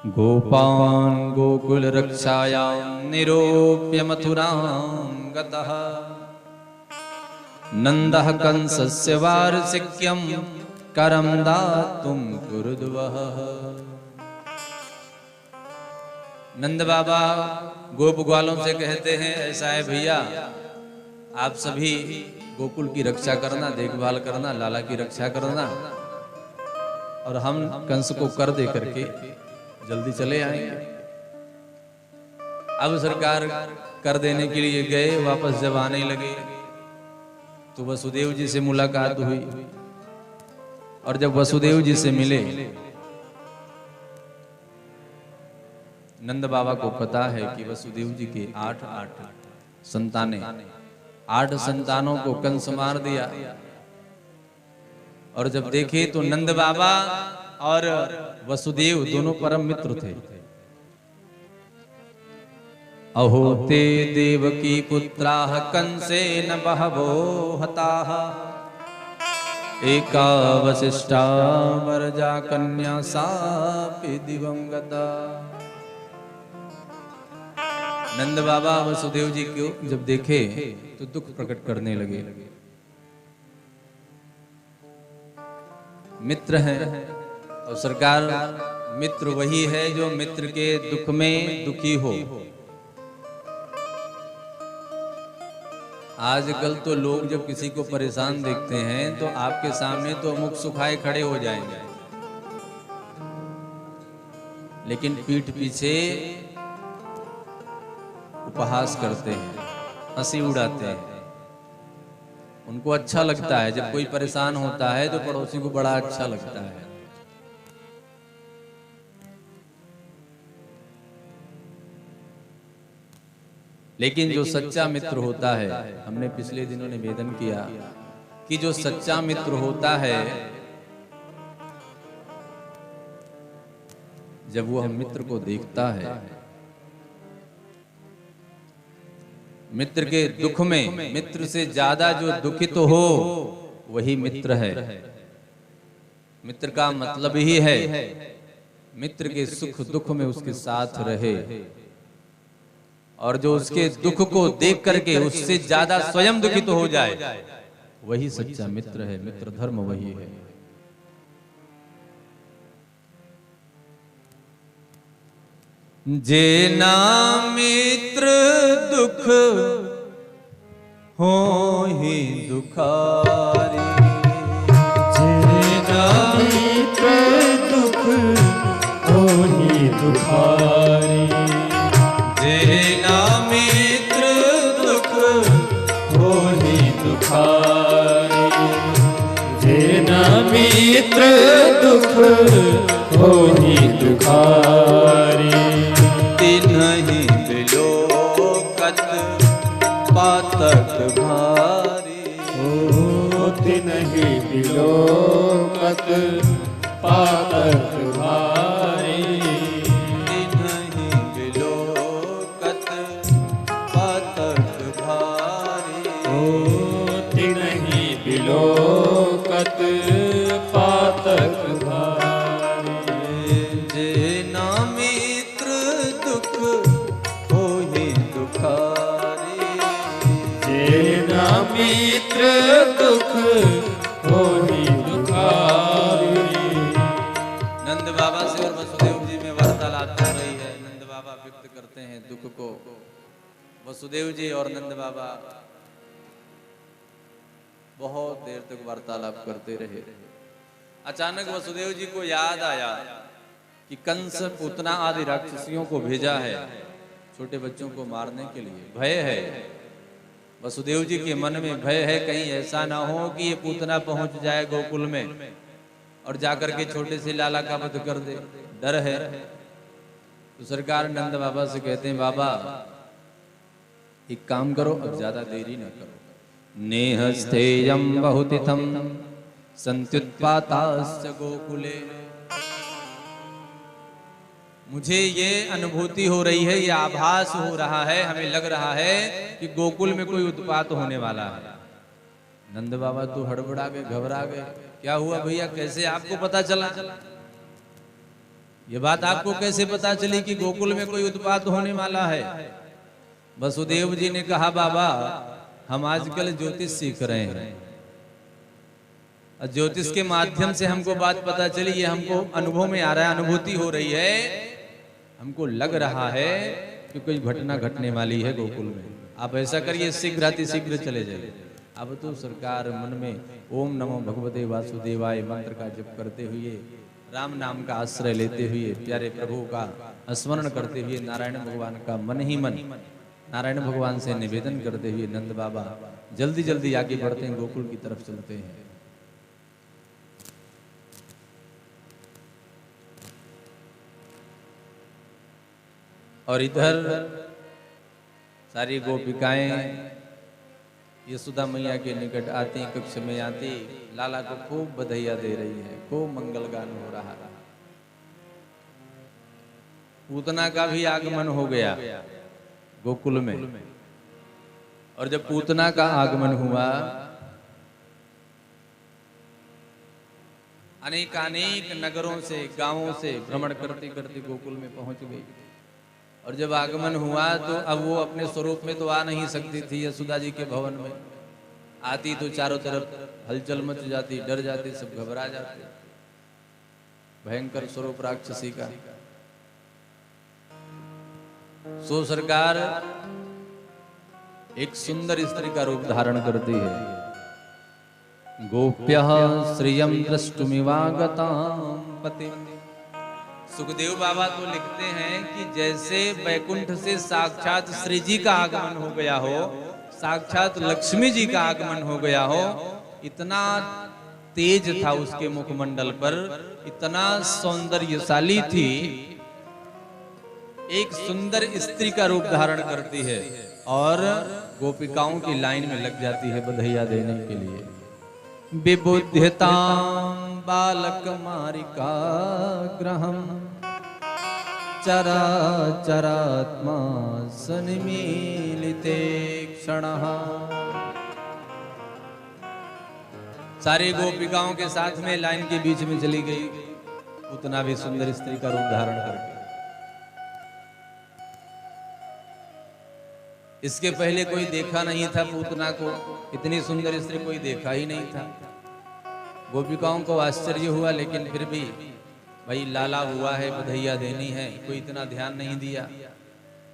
गोपान् गोकुल रक्षायां निरूप्य मथुरां गतः नंदः कंसस्य वार्षिक्यं करं दातुं कुरुद्वः। नंद बाबा गोप ग्वालों से कहते हैं, ऐसा है भैया, आप सभी गोकुल की रक्षा करना, देखभाल करना, लाला की रक्षा करना, और हम कंस को कर दे करके जल्दी चले आएंगे। अब सरकार कर देने के लिए गए, वापस जब आने लगे तो वसुदेव जी से मुलाकात हुई, और जब वसुदेव जी से मिले, नंद बाबा को पता है कि वसुदेव जी के 8 संतानें, 8 संतानों को कंस मार दिया। और जब देखे तो नंद बाबा और वसुदेव दोनों परम मित्र थे। अहो ते देवकी पुत्राः कंसेन बहवो हताः एका वसिष्ठा वरजा कन्या सापि दिवंगता। नंद बाबा वसुदेव जी को जब देखे तो दुख प्रकट करने लगे। मित्र हैं, और सरकार मित्र वही है जो मित्र के दुख में दुखी हो। आजकल तो लोग जब किसी को परेशान देखते हैं तो आपके सामने तो मुख सुखाए खड़े हो जाएंगे, लेकिन पीठ पीछे उपहास करते हैं, हंसी उड़ाते हैं। उनको अच्छा लगता है जब कोई परेशान होता है तो पड़ोसी को बड़ा अच्छा लगता है। लेकिन जो सच्चा मित्र होता है, हमने पिछले दिनों निवेदन किया कि जो सच्चा मित्र होता है, जब वो हम मित्र को देखता है, मित्र के दुख में मित्र से ज्यादा जो दुखित हो वही मित्र है। मित्र का मतलब ही है मित्र के सुख दुख में उसके साथ रहे, और जो उसके दुख को देख करके उससे ज्यादा स्वयं दुखित हो जाए, वही सच्चा मित्र है। मित्र धर्म वही है। जेना मित्र दुख हो ही दुखारी, जेना मित्र दुख हो ही दुखारी, जेना मित्र दुख हो ही दुखारी, जेना मित्र दुख हो ही दुखारी। तिन्हि बिलोकत पातक भारी, ओ तिन्हि बिलोकत पातक भारी, तिन्हि बिलोकत पातक भारी। ओ तिन्हि बिलोकत पातक भारी। जेना मित्र दुख हो ही दुखारी, जेना मित्र दुख हो ही दुखारी। नंद बाबा से और वसुदेव जी में वार्तालाप चल रही है। नंद बाबा व्यक्त करते हैं दुख को, वसुदेव जी और नंद बाबा बहुत देर तक वार्तालाप करते रहे। अचानक वसुदेव जी को याद आया कि कंस पूतना आदि राक्षसियों को भेजा है छोटे बच्चों को मारने के लिए। भय है, वसुदेव जी के मन में भय है, कहीं ऐसा ना हो कि ये पूतना पहुंच जाए गोकुल में और जाकर के छोटे से लाला का वध कर दे। डर है। तो सरकार नंद बाबा से कहते हैं, बाबा एक काम करो, अब ज्यादा देरी ना करो। नेहस्थेयं बहुतिथं सन्त्युत्पाताश्च गोकुले। मुझे ये अनुभूति हो रही है, ये आभास हो रहा है, हमें लग रहा है कि गोकुल में कोई उत्पात होने वाला है। नंद बाबा तो हड़बड़ा गए, घबरा गए। क्या हुआ भैया, कैसे आपको पता चला? ये बात आपको कैसे पता चली कि गोकुल में कोई उत्पात होने वाला है? वसुदेव जी ने कहा, बाबा हम आजकल ज्योतिष सीख रहे हैं, और ज्योतिष के माध्यम से हमको बात पता चली, ये हमको अनुभव में आ रहा है, अनुभूति हो रही है, हमको लग रहा है कि कोई घटना घटने वाली है गोकुल में। आप ऐसा करिए, शीघ्र चले जाइए। अब तो सरकार मन में ओम नमो भगवते वासुदेवाय मंत्र का जप करते हुए, राम नाम का आश्रय लेते हुए, प्यारे प्रभु का स्मरण करते हुए, नारायण भगवान का मन ही मन नारायण भगवान से निवेदन करते हुए नंद बाबा जल्दी जल्दी आगे बढ़ते हैं, गोकुल की तरफ चलते हैं। और इधर सारी गोपिकाएं यशोदा मैया के निकट आती, कक्ष में आती, लाला को खूब बधाइयां दे रही है, खूब मंगल गान हो रहा है। पूतना का भी आगमन हो गया गोकुल में, और जब पूतना का आगमन हुआ, अनेक नगरों से, गांवों से भ्रमण करते करते गोकुल में पहुंच गई। और जब आगमन हुआ तो अब वो अपने स्वरूप में तो आ नहीं सकती थी यशोदा जी के भवन में। आती तो चारों तरफ हलचल मच जाती, डर जाते, सब घबरा जाते। भयंकर स्वरूप राक्षसी का। सो सरकार एक सुंदर स्त्री का रूप धारण करती है। गोप्यः श्रियं द्रष्टुमिवागतां पतिं। सुखदेव बाबा तो लिखते हैं कि जैसे वैकुंठ से साक्षात श्री जी का आगमन हो गया हो, साक्षात लक्ष्मी जी का आगमन हो गया हो, इतना तेज था उसके मुखमंडल पर, इतना सौंदर्यशाली थी, एक सुंदर स्त्री का रूप धारण करती है और गोपिकाओं की लाइन में लग जाती है बधाइयां देने के लिए। विबुध्यतां बालकमारिका ग्रहं चराचरात्मा सन्मीलिते क्षणः। सारी गोपिकाओं के साथ में लाइन के बीच में चली गई, उतना भी सुंदर स्त्री का रूप धारण करके। इसके पहले कोई देखा नहीं था पूतना को, इतनी सुंदर स्त्री कोई देखा ही नहीं था। गोपिकाओं को आश्चर्य हुआ, लेकिन फिर भी भाई लाला हुआ है, बधाइयां देनी है, कोई इतना ध्यान नहीं दिया।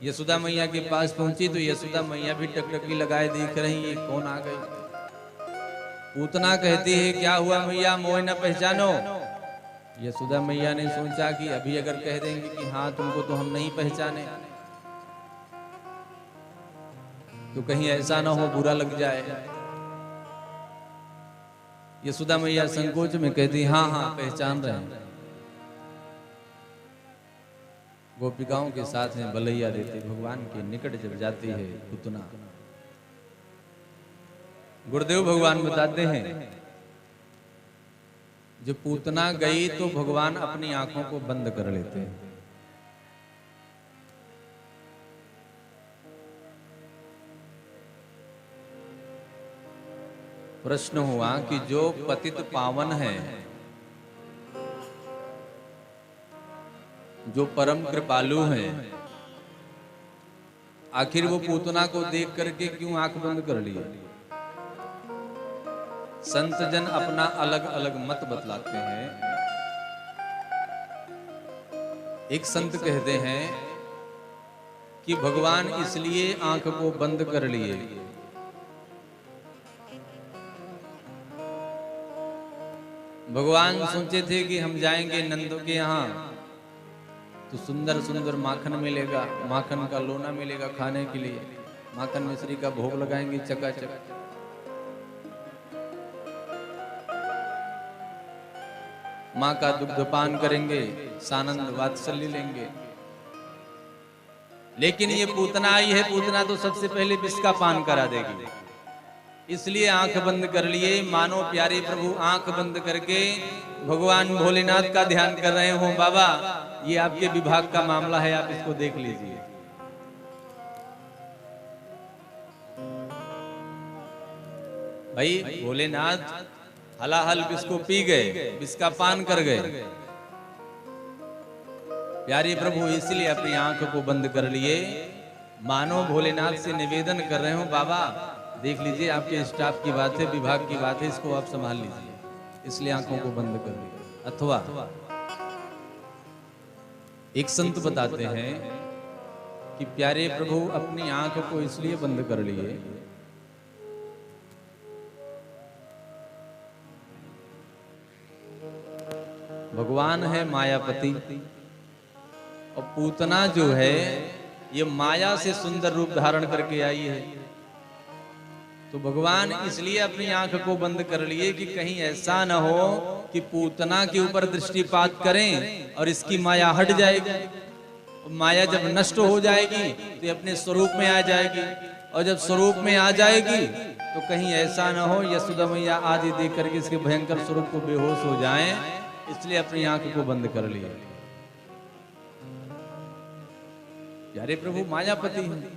यशोदा मैया के पास पहुंची तो यशोदा मैया भी टकटकी लगाए देख रही है कौन आ गई। पूतना कहती है, क्या हुआ मैया, मोह न पहचानो। यशोदा मैया ने सोचा कि अभी अगर कह देंगे कि हाँ तुमको तो हम नहीं पहचाने तो कहीं ऐसा ना हो बुरा लग जाए। यशोदा मैया संकोच में कहती, हाँ हाँ पहचान रहे हैं। गोपिकाओं के साथ में बलैया देते भगवान के निकट जब जाती है पूतना, गुरुदेव भगवान बताते हैं जब पूतना गई तो भगवान अपनी आंखों को बंद कर लेते हैं। प्रश्न हुआ कि जो पतित पावन है, जो परम कृपालु हैं, आखिर वो पूतना को देख करके क्यों आंख बंद कर लिए? संत जन अपना अलग अलग मत बतलाते हैं। एक संत कहते हैं कि भगवान इसलिए आंख को बंद कर लिए भगवान सोचे थे कि हम जाएंगे नंदों के यहाँ तो सुंदर सुंदर माखन मिलेगा, माखन का लोना मिलेगा खाने के लिए, माखन मिश्री का भोग लगाएंगे चकाचक। माँ का दुग्धपान करेंगे, सानंद वात्सल्य लेंगे। लेकिन ये पूतना आई है, पूतना तो सबसे पहले विष का पान करा देगी, इसलिए आंख बंद कर लिए। मानो प्यारे प्रभु आंख बंद करके भगवान भोलेनाथ का ध्यान कर रहे हो। बाबा ये आपके विभाग का मामला है, आप इसको देख लीजिए। भाई भोलेनाथ हलाहल विष को पी गए, विष का पान कर गए, प्यारे प्रभु इसलिए अपनी आंख को बंद कर लिए, मानो भोलेनाथ से निवेदन कर रहे हो, बाबा देख लीजिए आपके स्टाफ की बात है, विभाग की बात है, इसको आप संभाल लीजिए, इसलिए आंखों को बंद कर लिया। अथवा एक संत बताते हैं कि प्यारे प्रभु अपनी आंख को इसलिए बंद कर लिए, भगवान है मायापति और पूतना जो है ये माया से सुंदर रूप धारण करके आई है। तो भगवान इसलिए अपनी आंख को बंद कर लिए कि कहीं ऐसा न हो कि पूतना के ऊपर दृष्टिपात करें और इसकी माया हट जाएगी। माया जब नष्ट हो जाएगी तो अपने स्वरूप में आ जाएगी, और जब स्वरूप में आ जाएगी तो कहीं ऐसा न हो यशोदा मैया आदि देख करके इसके भयंकर स्वरूप को बेहोश हो जाएं, इसलिए अपनी आंख को बंद कर लिया। प्यारे प्रभु मायापति हैं।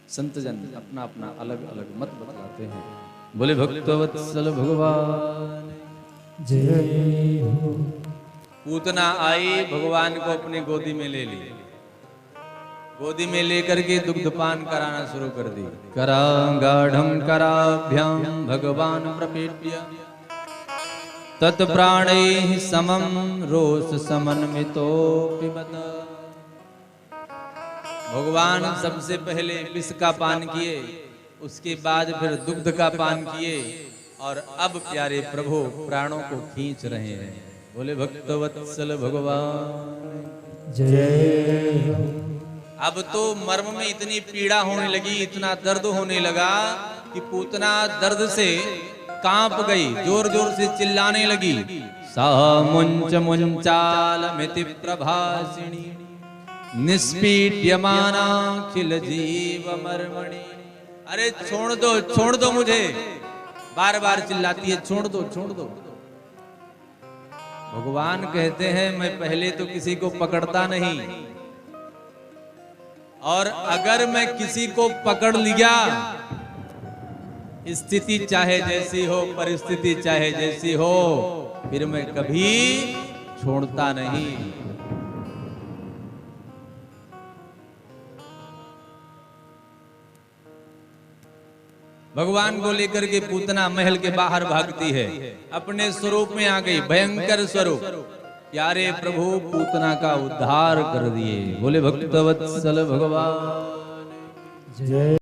संत जन अपना अपना अलग अलग मत बतलाते हैं। बोले भक्तवत्सल भगवान जय हो। पूतना आई, भगवान को अपनी गोदी में ले ली, गोदी में लेकर के दुग्धपान कराना शुरू कर दी। करागाढ़ं कराभ्याम भगवान प्रपेट्य तत्प्राणैः समं रोष समन्वितो पिबत। भगवान सबसे पहले विष का पान किए, उसके बाद फिर दुग्ध का पान किए, और अब प्यारे प्रभु प्राणों को खींच रहे हैं। बोले भक्तवत्सल भगवान जय हो। अब तो मर्म में इतनी पीड़ा होने लगी, इतना दर्द होने लगा कि पूतना दर्द से कांप गई, जोर जोर से चिल्लाने लगी। सा मुंच मुंचालमिति प्रभासिणी निष्पीड्यमानाखिल जीव मर्मणि। अरे छोड़ दो मुझे, बार बार चिल्लाती है, छोड़ दो छोड़ दो। भगवान कहते हैं मैं पहले तो किसी को पकड़ता नहीं, और अगर मैं किसी को पकड़ लिया, स्थिति चाहे जैसी हो, परिस्थिति चाहे जैसी हो, फिर मैं कभी छोड़ता नहीं। भगवान को लेकर के पूतना महल के बाहर भागती है, अपने स्वरूप में आ गई, भयंकर स्वरूप। प्यारे प्रभु पूतना का उद्धार कर दिए। बोले भक्तवत्सल भगवान जय।